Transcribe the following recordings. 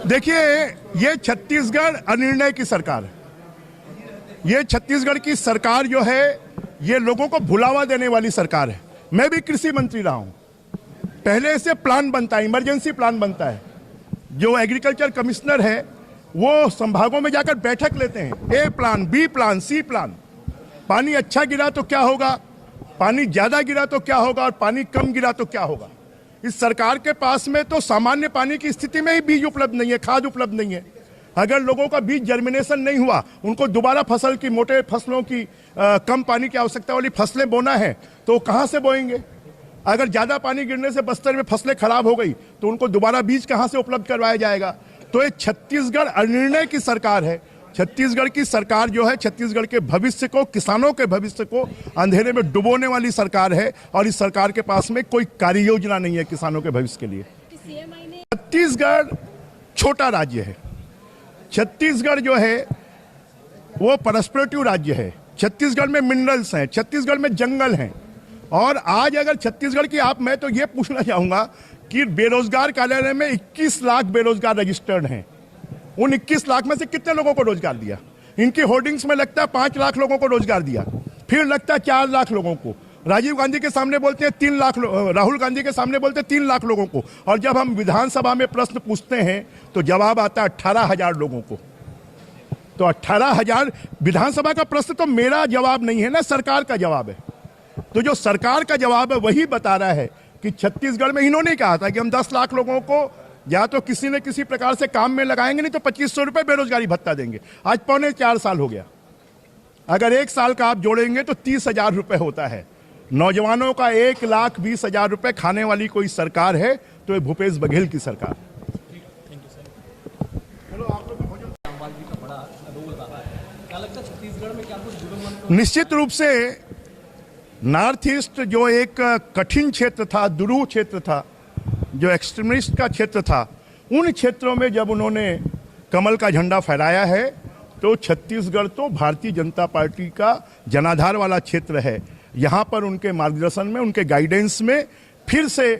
देखिए, ये छत्तीसगढ़ अनिर्णय की सरकार है। ये छत्तीसगढ़ की सरकार जो है, ये लोगों को भुलावा देने वाली सरकार है। मैं भी कृषि मंत्री रहा हूं। पहले से प्लान बनता है, इमरजेंसी प्लान बनता है। जो एग्रीकल्चर कमिश्नर है वो संभागों में जाकर बैठक लेते हैं। ए प्लान, बी प्लान, सी प्लान। पानी अच्छा गिरा तो क्या होगा, पानी ज्यादा गिरा तो क्या होगा, और पानी कम गिरा तो क्या होगा। इस सरकार के पास में तो सामान्य पानी की स्थिति में ही बीज उपलब्ध नहीं है, खाद उपलब्ध नहीं है। अगर लोगों का बीज जर्मिनेशन नहीं हुआ, उनको दोबारा फसल की, मोटे फसलों की, कम पानी की आवश्यकता वाली फसलें बोना है तो कहां से बोएंगे। अगर ज्यादा पानी गिरने से बस्तर में फसलें खराब हो गई तो उनको दोबारा बीज कहां से उपलब्ध करवाया जाएगा। तो ये छत्तीसगढ़ अनिर्णय की सरकार है। छत्तीसगढ़ की सरकार जो है, छत्तीसगढ़ के भविष्य को, किसानों के भविष्य को अंधेरे में डुबोने वाली सरकार है। और इस सरकार के पास में कोई कार्य योजना नहीं है किसानों के भविष्य के लिए। छत्तीसगढ़ छोटा राज्य है। छत्तीसगढ़ जो है वो परस्पेक्टिव राज्य है। छत्तीसगढ़ में मिनरल्स हैं, छत्तीसगढ़ में जंगल हैं। और आज अगर छत्तीसगढ़ की मैं तो ये पूछना चाहूंगा कि बेरोजगार कार्यालय में 21 लाख बेरोजगार रजिस्टर्ड हैं। उन 21 लाख में से कितने लोगों को रोजगार दिया। इनकी होर्डिंग्स में लगता है 5 लाख लोगों को रोजगार दिया, फिर लगता है 4 लाख लोगों को। राजीव गांधी के सामने बोलते हैं 3 लाख, राहुल गांधी के सामने बोलते हैं 3 लाख लोगों को। और जब हम विधानसभा में प्रश्न पूछते हैं तो जवाब आता है 18,000 लोगों को। तो 18,000 विधानसभा का प्रश्न तो मेरा जवाब नहीं है ना, सरकार का जवाब है। तो जो सरकार का जवाब है वही बता रहा है कि छत्तीसगढ़ में इन्होंने कहा था कि हम 10 लाख लोगों को या तो किसी न किसी प्रकार से काम में लगाएंगे, नहीं तो 2500 रुपए बेरोजगारी भत्ता देंगे। आज 4.25 साल हो गया। अगर 1 साल का आप जोड़ेंगे तो 30,000 रुपए होता है। नौजवानों का 1,20,000 रुपए खाने वाली कोई सरकार है तो ये भूपेश बघेल की सरकार। निश्चित रूप से नॉर्थ ईस्ट जो एक कठिन क्षेत्र था, दुरूह क्षेत्र था, जो एक्सट्रीमिस्ट का क्षेत्र था, उन क्षेत्रों में जब उन्होंने कमल का झंडा फहराया है तो छत्तीसगढ़ तो भारतीय जनता पार्टी का जनाधार वाला क्षेत्र है। यहाँ पर उनके मार्गदर्शन में, उनके गाइडेंस में फिर से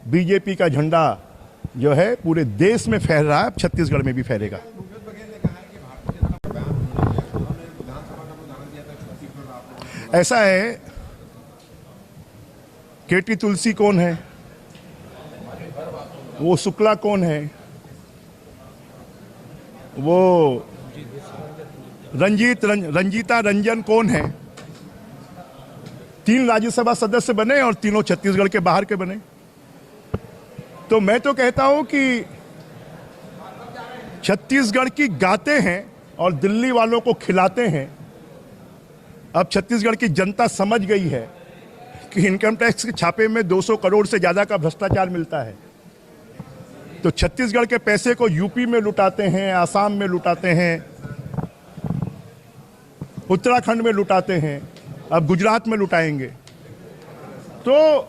बीजेपी का झंडा जो है पूरे देश में फहर रहा है, छत्तीसगढ़ में भी फहरेगा। ऐसा है, केटी तुलसी कौन है, वो शुक्ला कौन है, वो रंजीता रंजन कौन है। 3 राज्यसभा सदस्य बने और तीनों छत्तीसगढ़ के बाहर के बने। तो मैं तो कहता हूं कि छत्तीसगढ़ की गाते हैं और दिल्ली वालों को खिलाते हैं। अब छत्तीसगढ़ की जनता समझ गई है कि इनकम टैक्स के छापे में 200 करोड़ से ज्यादा का भ्रष्टाचार मिलता है। तो छत्तीसगढ़ के पैसे को यूपी में लुटाते हैं, आसाम में लुटाते हैं, उत्तराखंड में लुटाते हैं, अब गुजरात में लुटाएंगे। तो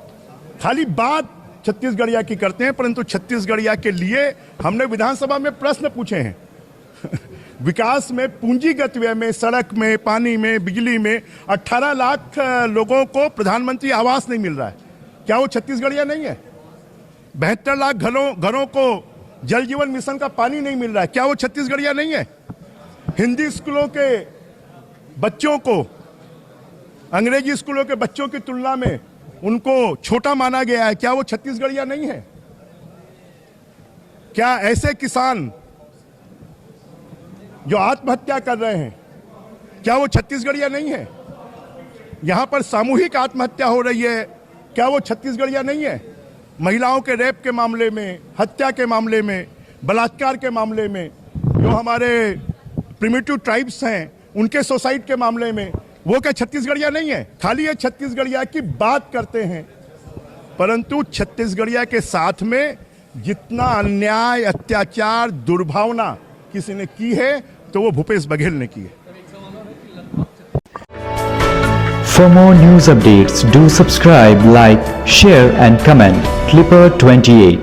खाली बात छत्तीसगढ़िया की करते हैं, परंतु छत्तीसगढ़िया के लिए हमने विधानसभा में प्रश्न पूछे हैं। विकास में, पूंजीगत व्यय में, सड़क में, पानी में, बिजली में 18 लाख लोगों को प्रधानमंत्री आवास नहीं मिल रहा है। क्या वो छत्तीसगढ़िया नहीं है? 72 लाख घरों को जल जीवन मिशन का पानी नहीं मिल रहा है। क्या वो छत्तीसगढ़िया नहीं है? हिंदी स्कूलों के बच्चों को अंग्रेजी स्कूलों के बच्चों की तुलना में उनको छोटा माना गया है। क्या वो छत्तीसगढ़िया नहीं है? क्या ऐसे किसान जो आत्महत्या कर रहे हैं, क्या वो छत्तीसगढ़िया नहीं है? यहां पर सामूहिक आत्महत्या हो रही है, क्या वो छत्तीसगढ़िया नहीं है? महिलाओं के रेप के मामले में, हत्या के मामले में, बलात्कार के मामले में, जो हमारे प्रिमिटिव ट्राइब्स हैं उनके सुसाइड के मामले में, वो क्या छत्तीसगढ़िया नहीं है? खाली ये छत्तीसगढ़िया की बात करते हैं, परंतु छत्तीसगढ़िया के साथ में जितना अन्याय, अत्याचार, दुर्भावना किसी ने की है तो वो भूपेश बघेल ने की है। For more news updates, do subscribe, like, share and comment. Clipper 28